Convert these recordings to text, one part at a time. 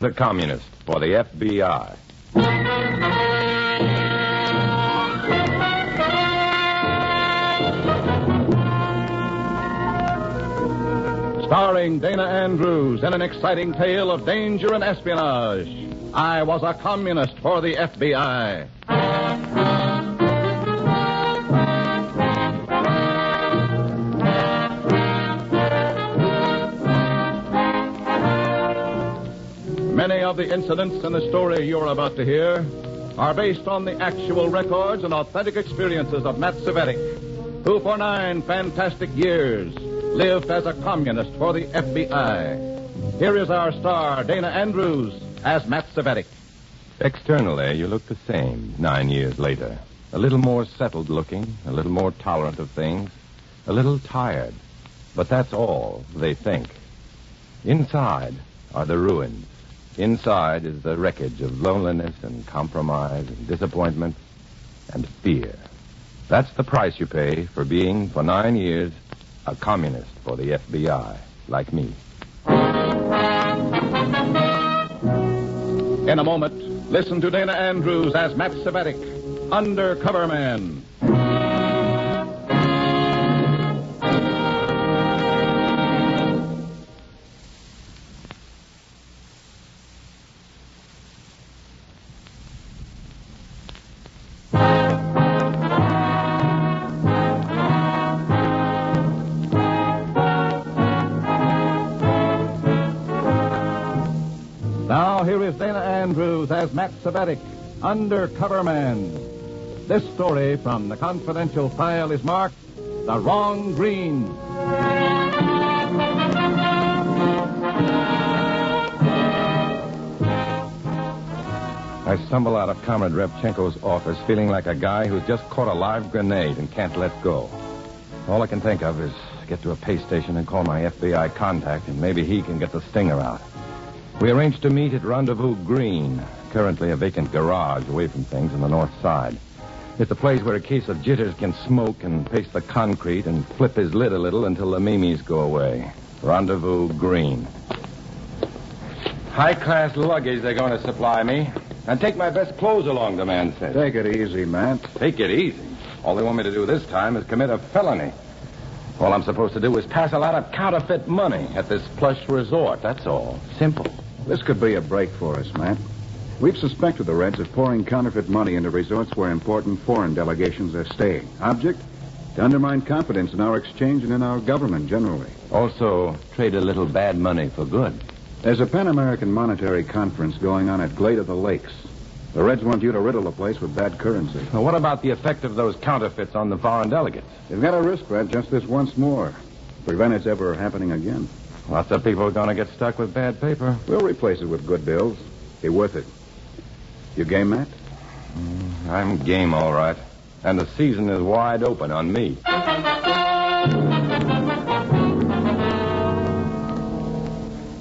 the communist for the FBI. Starring Dana Andrews in an exciting tale of danger and espionage. I Was a Communist for the FBI. Many of the incidents in the story you're about to hear are based on the actual records and authentic experiences of Matt Cvetic, who for 9 fantastic years lived as a communist for the FBI. Here is our star, Dana Andrews, as Matt Cvetic. Externally, you look the same 9 years later. A little more settled looking, a little more tolerant of things, a little tired. But that's all they think. Inside are the ruins. Inside is the wreckage of loneliness and compromise and disappointment and fear. That's the price you pay for being, for 9 years, a communist for the FBI, like me. In a moment, listen to Dana Andrews as Matt Cvetic, Undercover Man. Now, here is Dana Andrews as Matt Cvetic, Undercover Man. This story from the confidential file is marked The Wrong Green. I stumble out of Comrade Revchenko's office feeling like a guy who's just caught a live grenade and can't let go. All I can think of is get to a pay station and call my FBI contact, and maybe he can get the stinger out. We arranged to meet at Rendezvous Green, currently a vacant garage away from things on the north side. It's a place where a case of jitters can smoke and pace the concrete and flip his lid a little until the mimes go away. Rendezvous Green. High-class luggage they're going to supply me. And take my best clothes along, the man said. Take it easy, Matt. Take it easy? All they want me to do this time is commit a felony. All I'm supposed to do is pass a lot of counterfeit money at this plush resort. That's all. Simple. This could be a break for us, Matt. We've suspected the Reds of pouring counterfeit money into resorts where important foreign delegations are staying. Object? To undermine confidence in our exchange and in our government generally. Also, trade a little bad money for good. There's a Pan-American Monetary Conference going on at Glade of the Lakes. The Reds want you to riddle the place with bad currency. Now, what about the effect of those counterfeits on the foreign delegates? They've got to risk that just this once more. Prevent its ever happening again. Lots of people are going to get stuck with bad paper. We'll replace it with good bills. Be worth it. You game, Matt? I'm game, all right. And the season is wide open on me.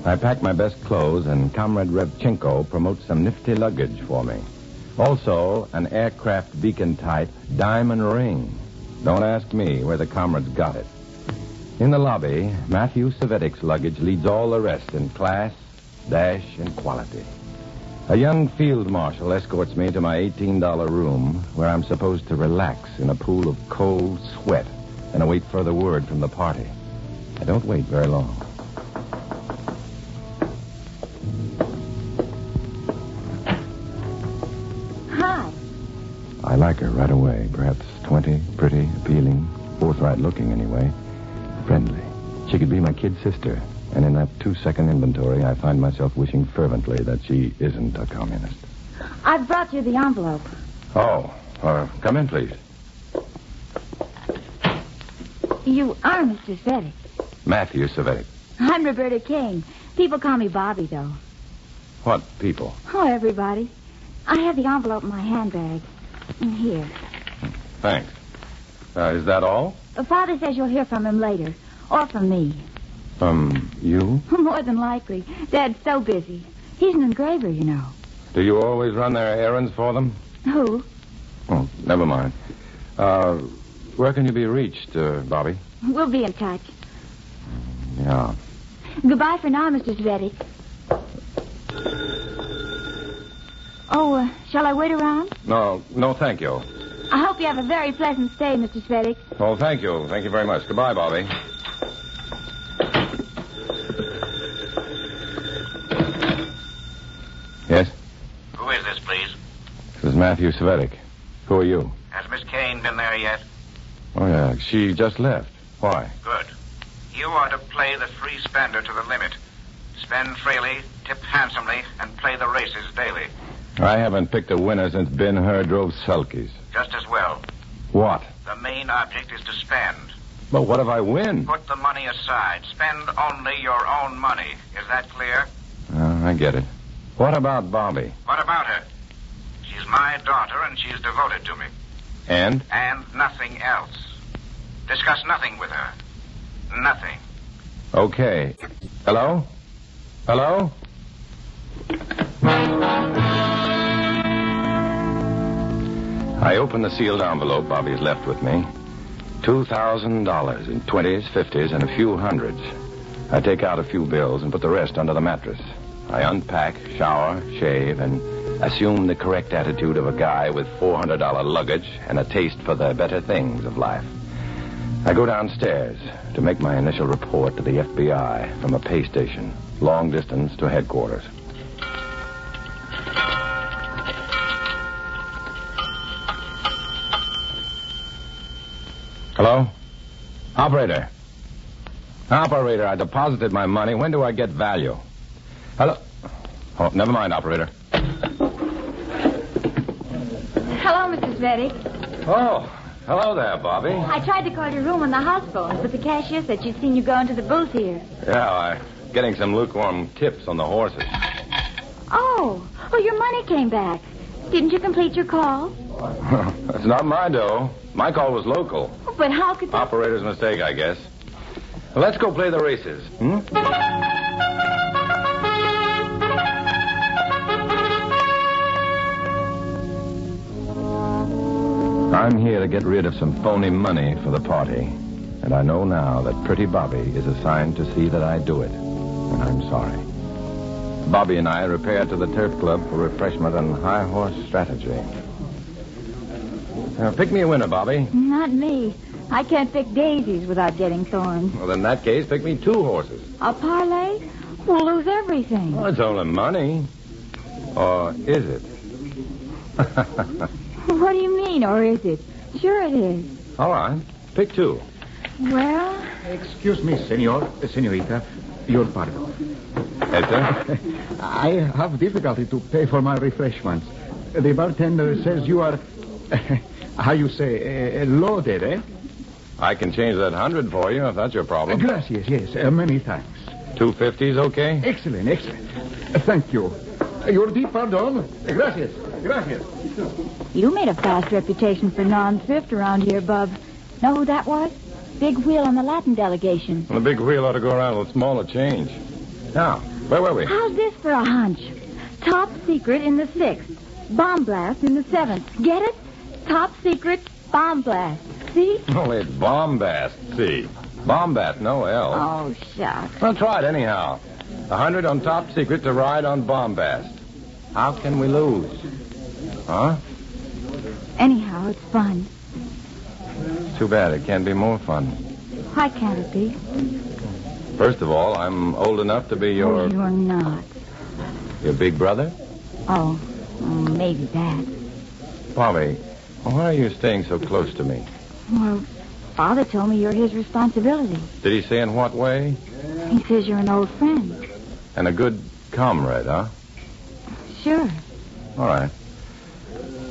I pack my best clothes, and Comrade Revchenko promotes some nifty luggage for me. Also, an aircraft beacon-type diamond ring. Don't ask me where the comrades got it. In the lobby, Matthew Cvetic's luggage leads all the rest in class, dash, and quality. A young field marshal escorts me to my $18 room, where I'm supposed to relax in a pool of cold sweat and await further word from the party. I don't wait very long. Hi. I like her right away. Perhaps 20, pretty, appealing, forthright looking anyway. Friendly. She could be my kid sister. And in that 2-second inventory, I find myself wishing fervently that she isn't a communist. I've brought you the envelope. Oh, come in, please. You are Mr. Cvetic. Matthew Cvetic. I'm Roberta King. People call me Bobby, though. What people? Oh, everybody. I have the envelope in my handbag. Here. Thanks. Is that all? Father says you'll hear from him later. Or from me. From you? More than likely. Dad's so busy. He's an engraver, you know. Do you always run their errands for them? Who? Oh, never mind. Where can you be reached, Bobby? We'll be in touch. Yeah. Goodbye for now, Mr. Cvetic. Oh, shall I wait around? No, thank you. I hope you have a very pleasant stay, Mr. Svedik. Oh, thank you. Thank you very much. Goodbye, Bobby. Yes? Who is this, please? This is Matthew Svedik. Who are you? Has Miss Kane been there yet? Oh, yeah. She just left. Why? Good. You are to play the free spender to the limit. Spend freely, tip handsomely, and play the races daily. I haven't picked a winner since Ben-Hur drove sulkies. Just as well. What? The main object is to spend. But what if I win? Put the money aside. Spend only your own money. Is that clear? I get it. What about Bobby? What about her? She's my daughter, and she's devoted to me. And? And nothing else. Discuss nothing with her. Nothing. Okay. Hello? Hello? I open the sealed envelope Bobby's left with me. $2,000 in 20s, 50s, and a few hundreds. I take out a few bills and put the rest under the mattress. I unpack, shower, shave, and assume the correct attitude of a guy with $400 luggage and a taste for the better things of life. I go downstairs to make my initial report to the FBI from a pay station, long distance to headquarters. Hello? Operator. Operator, I deposited my money. When do I get value? Hello? Oh, never mind, operator. Hello, Mr. Svedik. Oh, hello there, Bobby. I tried to call your room on the house phone, but the cashier said she'd seen you go into the booth here. Yeah, I'm getting some lukewarm tips on the horses. Oh, your money came back. Didn't you complete your call? That's not my dough. My call was local. But how could that... Operator's mistake, I guess. Well, let's go play the races. I'm here to get rid of some phony money for the party. And I know now that Pretty Bobby is assigned to see that I do it. And I'm sorry. Bobby and I repair to the Turf Club for refreshment and high horse strategy. Now, pick me a winner, Bobby. Not me. I can't pick daisies without getting thorns. Well, in that case, pick me 2 horses. A parlay? We'll lose everything. Well, it's only money. Or is it? What do you mean, or is it? Sure it is. All right. Pick 2. Well... Excuse me, senorita. Your pardon. Yes, sir? I have difficulty to pay for my refreshments. The bartender says you are, how you say, loaded, eh? I can change that 100 for you if that's your problem. Gracias, yes. Many thanks. 250's okay? Excellent. Thank you. Your deep pardon. Gracias. You made a fast reputation for non-thrift around here, Bub. Know who that was? Big wheel on the Latin delegation. Well, the big wheel ought to go around with smaller change. Now, where were we? How's this for a hunch? Top secret in the 6th. Bomb blast in the 7th. Get it? Top secret bomb blast. See? Only it's bombast, see. Bombast, no L. Oh, shucks. Well, try it anyhow. 100 on top secret to ride on bombast. How can we lose? Huh? Anyhow, it's fun. Too bad it can't be more fun. Why can't it be? First of all, I'm old enough to be your... Oh, you're not. Your big brother? Oh, maybe that. Bobby, why are you staying so close to me? Well, Father told me you're his responsibility. Did he say in what way? He says you're an old friend. And a good comrade, huh? Sure. All right.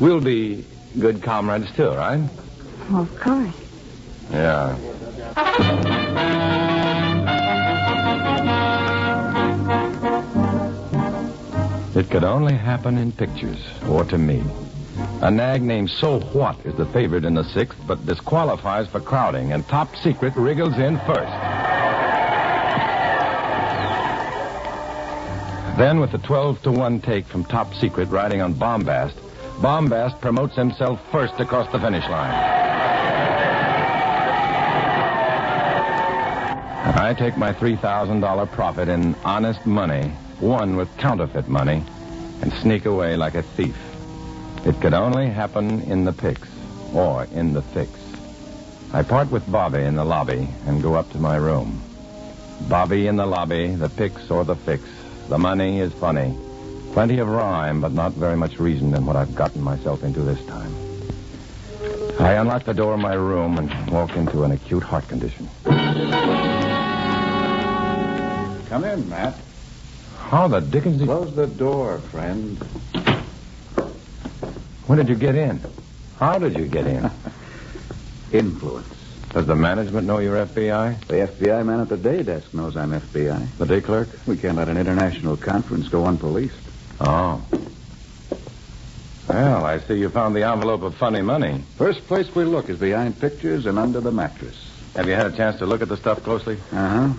We'll be good comrades too, right? Well, of course. Yeah. It could only happen in pictures, or to me. A nag named So What is the favorite in the 6th, but disqualifies for crowding, and Top Secret wriggles in first. Then, with the 12-1 take from Top Secret riding on Bombast, Bombast promotes himself first across the finish line. I take my $3,000 profit in honest money, won with counterfeit money, and sneak away like a thief. It could only happen in the picks, or in the fix. I part with Bobby in the lobby and go up to my room. Bobby in the lobby, the picks or the fix. The money is funny. Plenty of rhyme, but not very much reason in what I've gotten myself into this time. I unlock the door of my room and walk into an acute heart condition. Come in, Matt. How the dickens did... Close the door, friend. When did you get in? How did you get in? Influence. Does the management know you're FBI? The FBI man at the day desk knows I'm FBI. The day clerk? We can't let an international conference go unpoliced. Oh. Well, I see you found the envelope of funny money. First place we look is behind pictures and under the mattress. Have you had a chance to look at the stuff closely? Uh-huh.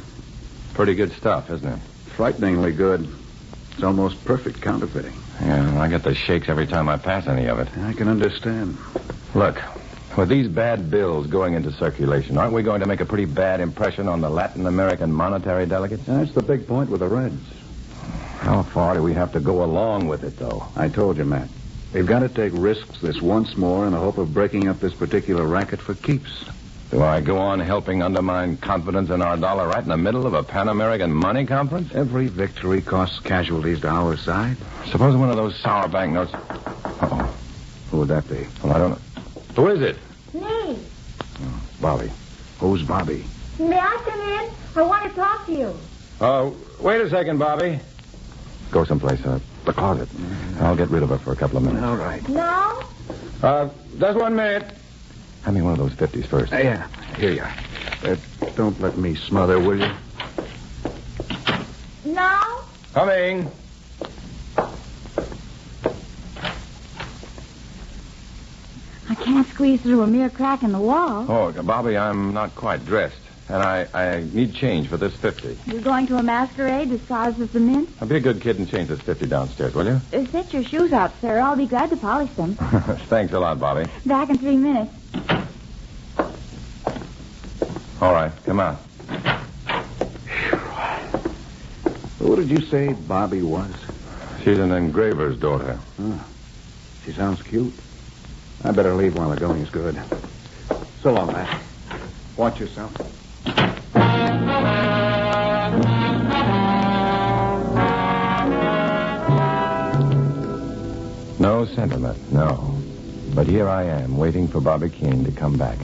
Pretty good stuff, isn't it? Frighteningly good. It's almost perfect counterfeiting. Yeah, I get the shakes every time I pass any of it. I can understand. Look, with these bad bills going into circulation, aren't we going to make a pretty bad impression on the Latin American monetary delegates? That's the big point with the Reds. How far do we have to go along with it, though? I told you, Matt. We've got to take risks this once more in the hope of breaking up this particular racket for keeps. Do I go on helping undermine confidence in our dollar right in the middle of a Pan-American money conference? Every victory costs casualties to our side. Suppose one of those sour banknotes... Uh-oh. Who would that be? Well, I don't know. Who is it? Me. Oh, Bobby. Who's Bobby? May I come in? I want to talk to you. Wait a second, Bobby. Go someplace, the closet. I'll get rid of her for a couple of minutes. All right. No? Just 1 minute. Hand me one of those 50s first. Yeah, here you are. Don't let me smother, will you? No? Coming. I can't squeeze through a mere crack in the wall. Oh, Bobby, I'm not quite dressed. And I need change for this 50. You're going to a masquerade disguised as the mint? I'll be a good kid and change this 50 downstairs, will you? Set your shoes out, sir. I'll be glad to polish them. Thanks a lot, Bobby. Back in 3 minutes. All right, come on. Who did you say Bobby was? She's an engraver's daughter. Oh, she sounds cute. I better leave while the going's good. So long, Matt. Watch yourself. No sentiment, no. But here I am, waiting for Bobby Keene to come back,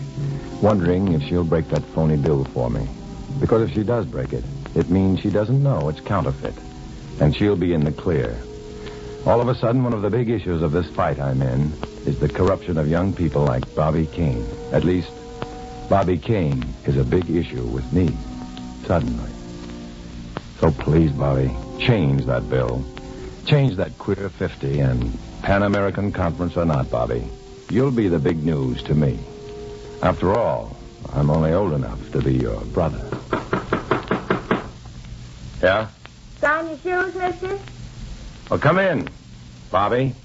wondering if she'll break that phony bill for me. Because if she does break it, it means she doesn't know it's counterfeit, and she'll be in the clear. All of a sudden, one of the big issues of this fight I'm in is the corruption of young people like Bobby Keene. At least, Bobby Keene is a big issue with me, suddenly. So please, Bobby, change that bill. Change that queer 50 and Pan-American Conference or not, Bobby. You'll be the big news to me. After all, I'm only old enough to be your brother. Yeah? Sign your shoes, mister? Well, come in, Bobby.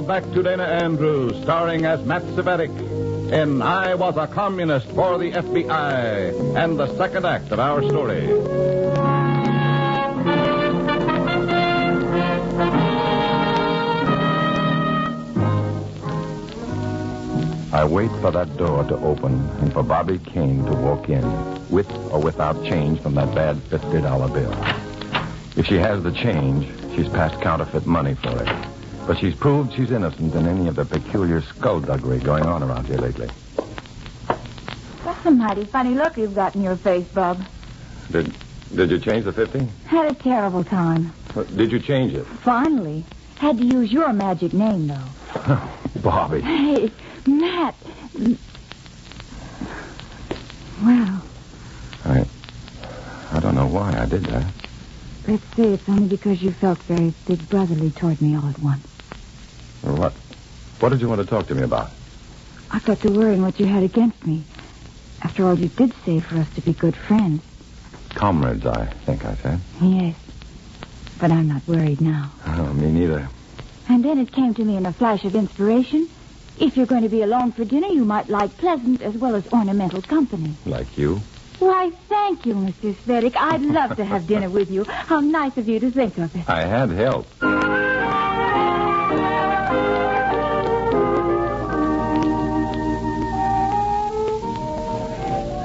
Back to Dana Andrews, starring as Matt Cvetic in I Was a Communist for the FBI, and the second act of our story. I wait for that door to open and for Bobby Keene to walk in, with or without change from that bad $50 bill. If she has the change, she's passed counterfeit money for it. But she's proved she's innocent in any of the peculiar skullduggery going on around here lately. That's a mighty funny look you've got in your face, Bub. Did you change the 50? Had a terrible time. Did you change it? Finally. Had to use your magic name, though. Bobby. Hey, Matt. Well. I don't know why I did that. Let's say it's only because you felt very big brotherly toward me all at once. What? What did you want to talk to me about? I got to worrying what you had against me. After all, you did say for us to be good friends. Comrades, I think I said. Yes. But I'm not worried now. Oh, me neither. And then it came to me in a flash of inspiration. If you're going to be alone for dinner, you might like pleasant as well as ornamental company. Like you? Why, thank you, Mr. Svedik. I'd love to have dinner with you. How nice of you to think of it. I had help.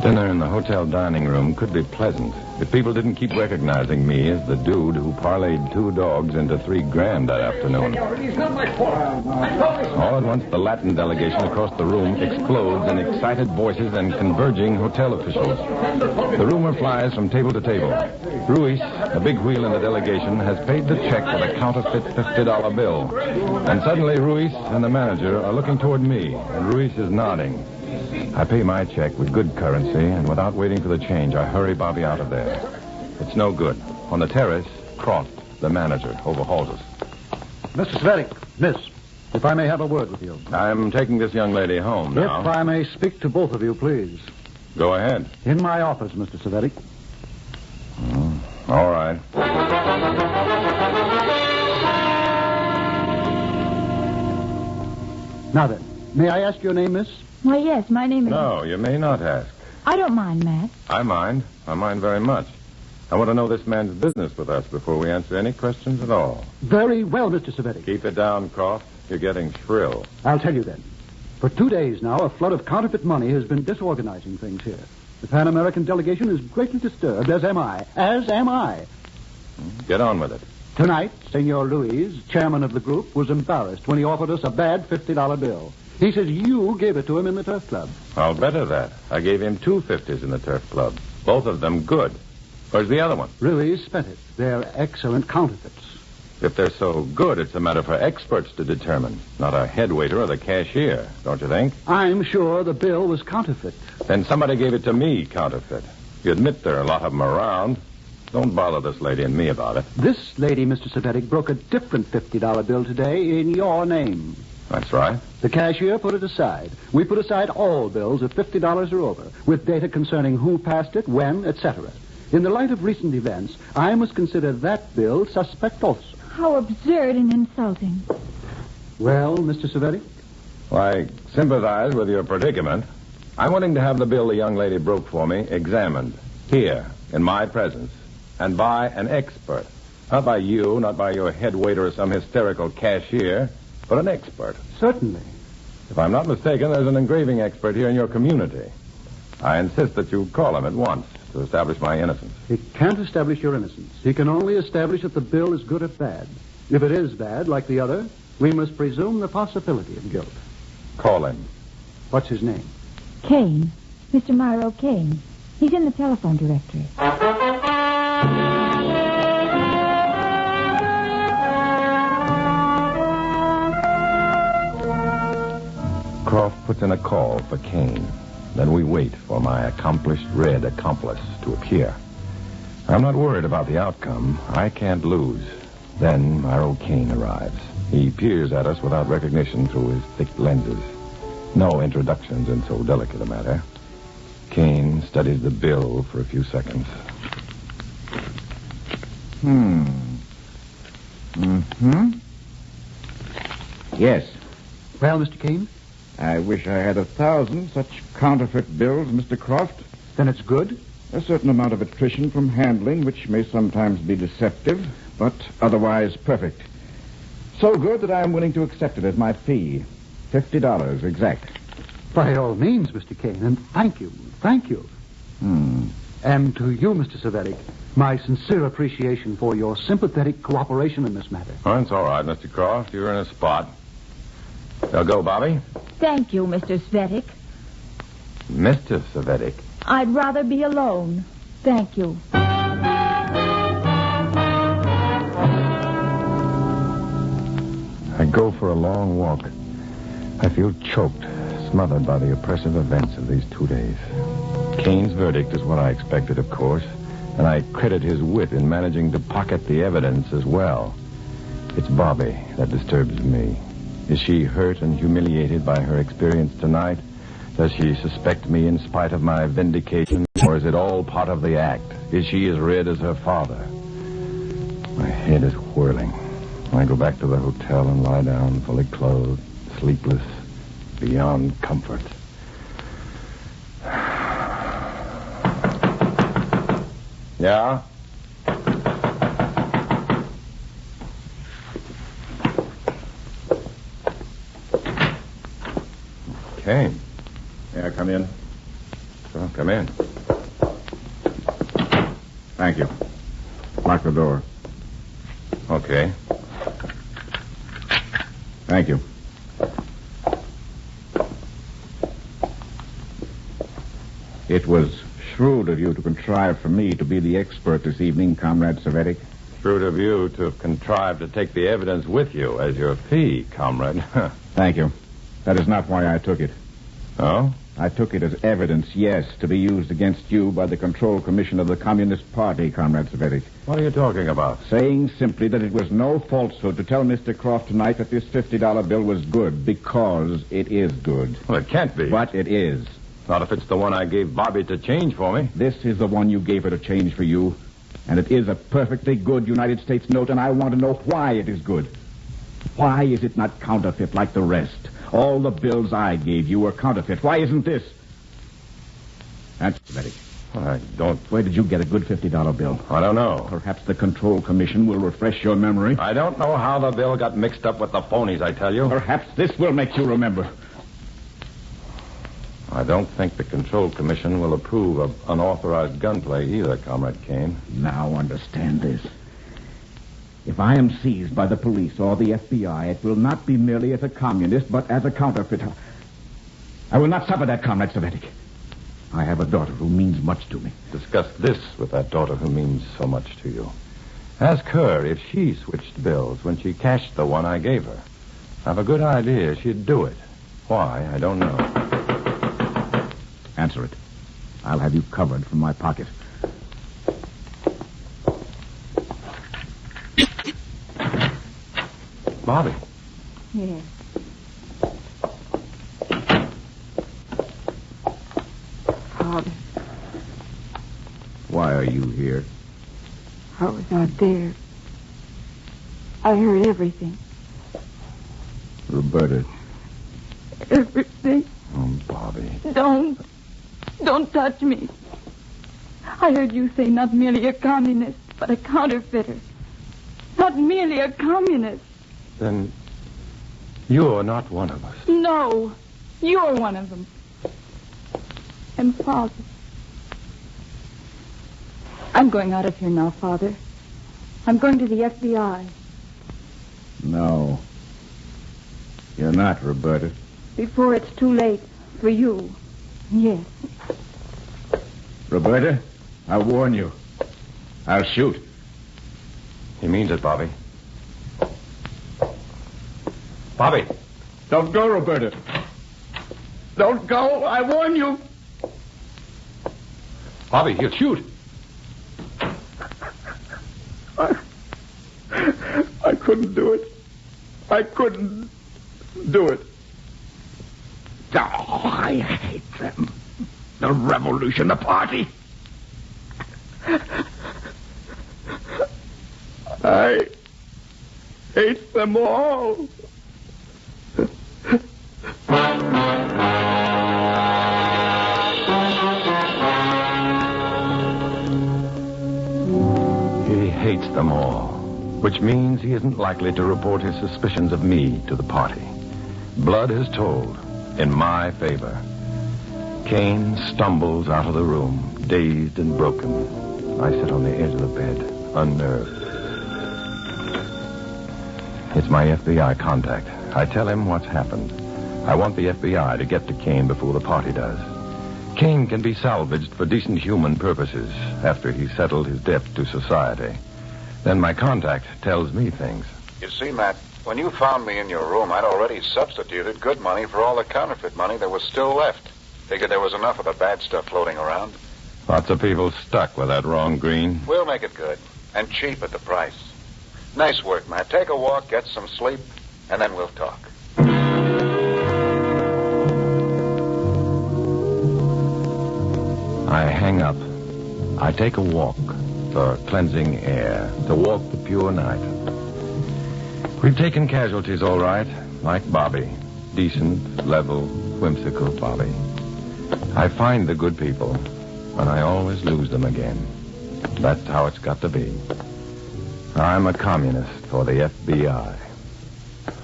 Dinner in the hotel dining room could be pleasant if people didn't keep recognizing me as the dude who parlayed 2 dogs into $3,000 that afternoon. All at once, the Latin delegation across the room explodes in excited voices and converging hotel officials. The rumor flies from table to table. Ruiz, the big wheel in the delegation, has paid the check with a counterfeit $50 bill. And suddenly, Ruiz and the manager are looking toward me, and Ruiz is nodding. I pay my check with good currency, and without waiting for the change, I hurry Bobby out of there. It's no good. On the terrace, Croft, the manager, overhauls us. Mr. Svedik, miss, if I may have a word with you. I'm taking this young lady home now. If I may speak to both of you, please. Go ahead. In my office, Mr. Svedik. All right. Now then, may I ask your name, miss? Why, yes, my name is... No, you may not ask. I don't mind, Matt. I mind. I mind very much. I want to know this man's business with us before we answer any questions at all. Very well, Mr. Svedik. Keep it down, Croft. You're getting shrill. I'll tell you then. For 2 days now, a flood of counterfeit money has been disorganizing things here. The Pan American delegation is greatly disturbed, as am I. As am I. Get on with it. Tonight, Senor Luis, chairman of the group, was embarrassed when he offered us a bad $50 bill. He says you gave it to him in the Turf Club. I'll better that. I gave him 2 50s in the Turf Club. Both of them good. Where's the other one? Luis spent it. They're excellent counterfeits. If they're so good, it's a matter for experts to determine, not a head waiter or the cashier, don't you think? I'm sure the bill was counterfeit. Then somebody gave it to me, counterfeit. You admit there are a lot of them around. Don't bother this lady and me about it. This lady, Mr. Svedik, broke a different $50 bill today in your name. That's right. The cashier put it aside. We put aside all bills of $50 or over, with data concerning who passed it, when, etc. In the light of recent events, I must consider that bill suspect also. How absurd and insulting. Well, Mr. Svedik? I sympathize with your predicament. I'm willing to have the bill the young lady broke for me examined, here, in my presence, and by an expert. Not by you, not by your head waiter or some hysterical cashier, but an expert. Certainly. If I'm not mistaken, there's an engraving expert here in your community. I insist that you call him at once to establish my innocence. He can't establish your innocence. He can only establish if the bill is good or bad. If it is bad, like the other, we must presume the possibility of guilt. Call him. What's his name? Kane. Mr. Myro Kane. He's in the telephone directory. Croft puts in a call for Kane. Then we wait for my accomplished red accomplice to appear. I'm not worried about the outcome. I can't lose. Then Myro Kane arrives. He peers at us without recognition through his thick lenses. No introductions in so delicate a matter. Kane studies the bill for a few seconds. Yes. Well, Mr. Kane? I wish I had 1,000 such counterfeit bills, Mr. Croft. Then it's good? A certain amount of attrition from handling, which may sometimes be deceptive, but otherwise perfect. So good that I am willing to accept it as my fee. $50 exact. By all means, Mr. Kane, and thank you. Thank you. And to you, Mr. Svedik, my sincere appreciation for your sympathetic cooperation in this matter. Oh, it's all right, Mr. Croft. You're in a spot. Now go, Bobby. Thank you, Mr. Svedik. Mr. Savetic. I'd rather be alone. Thank you. I go for a long walk. I feel choked, smothered by the oppressive events of these 2 days. Kane's verdict is what I expected, of course, and I credit his wit in managing to pocket the evidence as well. It's Bobby that disturbs me. Is she hurt and humiliated by her experience tonight? Does she suspect me in spite of my vindication, or is it all part of the act? Is she as red as her father? My head is whirling. I go back to the hotel and lie down, fully clothed, sleepless, beyond comfort. Yeah? Kane. Yeah, come in. Well, come in. Thank you. Lock the door. Okay. Thank you. It was shrewd of you to contrive for me to be the expert this evening, Comrade Savetic. Shrewd of you to have contrived to take the evidence with you as your fee, comrade. Thank you. That is not why I took it. Oh? I took it as evidence, yes, to be used against you by the Control Commission of the Communist Party, Comrade Savetic. What are you talking about? Saying simply that it was no falsehood to tell Mr. Croft tonight that this $50 bill was good, because it is good. Well, it can't be. But it is. Not if it's the one I gave Bobby to change for me. This is the one you gave her to change for you. And it is a perfectly good United States note, and I want to know why it is good. Why is it not counterfeit like the rest? All the bills I gave you were counterfeit. Why isn't this? Answer, Betty. I don't... Where did you get a good $50 bill? I don't know. Perhaps the Control Commission will refresh your memory. I don't know how the bill got mixed up with the phonies, I tell you. Perhaps this will make you remember. I don't think the Control Commission will approve of unauthorized gunplay either, Comrade Kane. Now understand this. If I am seized by the police or the FBI, it will not be merely as a communist, but as a counterfeiter. I will not suffer that, Comrade Savetic. I have a daughter who means much to me. Discuss this with that daughter who means so much to you. Ask her if she switched bills when she cashed the one I gave her. I've a good idea she'd do it. Why, I don't know. Answer it. I'll have you covered from my pocket. Bobby. Yes. Father, Why are you here? I was out there. I heard everything. Roberta. Everything. Oh, Bobby. Don't touch me. I heard you say not merely a communist, but a counterfeiter. Not merely a communist. Then you're not one of us. No, you're one of them. And Father, I'm going out of here now, Father. I'm going to the FBI. No. You're not, Roberta. Before it's too late for you. Yes. Roberta, I warn you. I'll shoot. He means it, Bobby. Bobby. Don't go, Roberta. Don't go. I warn you. Bobby, he'll shoot. I couldn't do it. I couldn't do it. Oh, I hate them. The revolution, the party. I hate them all. He hates them all, which means he isn't likely to report his suspicions of me to the party. Blood has told in my favor. Kane stumbles out of the room, dazed and broken. I sit on the edge of the bed, unnerved. It's my FBI contact. I tell him what's happened. I want the FBI to get to Kane before the party does. Kane can be salvaged for decent human purposes after he's settled his debt to society. Then my contact tells me things. You see, Matt, when you found me in your room, I'd already substituted good money for all the counterfeit money that was still left. Figured there was enough of the bad stuff floating around. Lots of people stuck with that wrong green. We'll make it good. And cheap at the price. Nice work, Matt. Take a walk, get some sleep, and then we'll talk. I hang up. I take a walk for cleansing air, to walk the pure night. We've taken casualties, all right, like Bobby. Decent, level, whimsical Bobby. I find the good people, and I always lose them again. That's how it's got to be. I'm a communist for the FBI.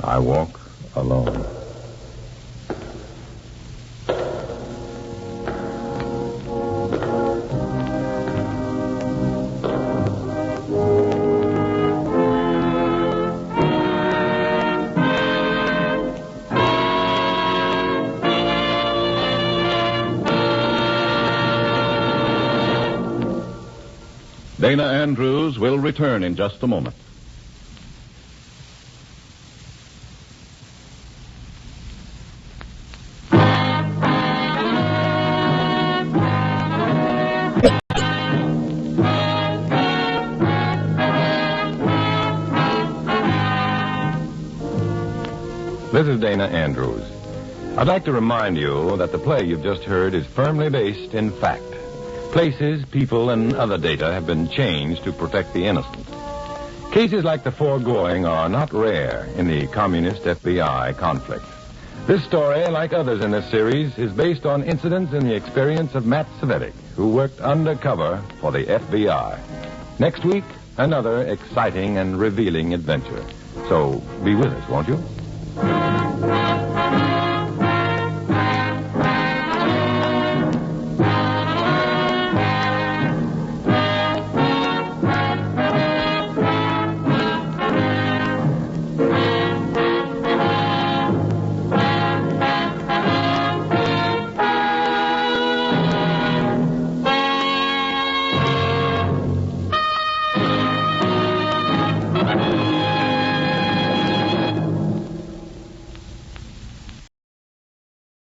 I walk alone. Dana Andrews will return in just a moment. This is Dana Andrews. I'd like to remind you that the play you've just heard is firmly based in fact. Places, people, and other data have been changed to protect the innocent. Cases like the foregoing are not rare in the communist FBI conflict. This story, like others in this series, is based on incidents in the experience of Matt Cvetic, who worked undercover for the FBI. Next week, another exciting and revealing adventure. So be with us, won't you?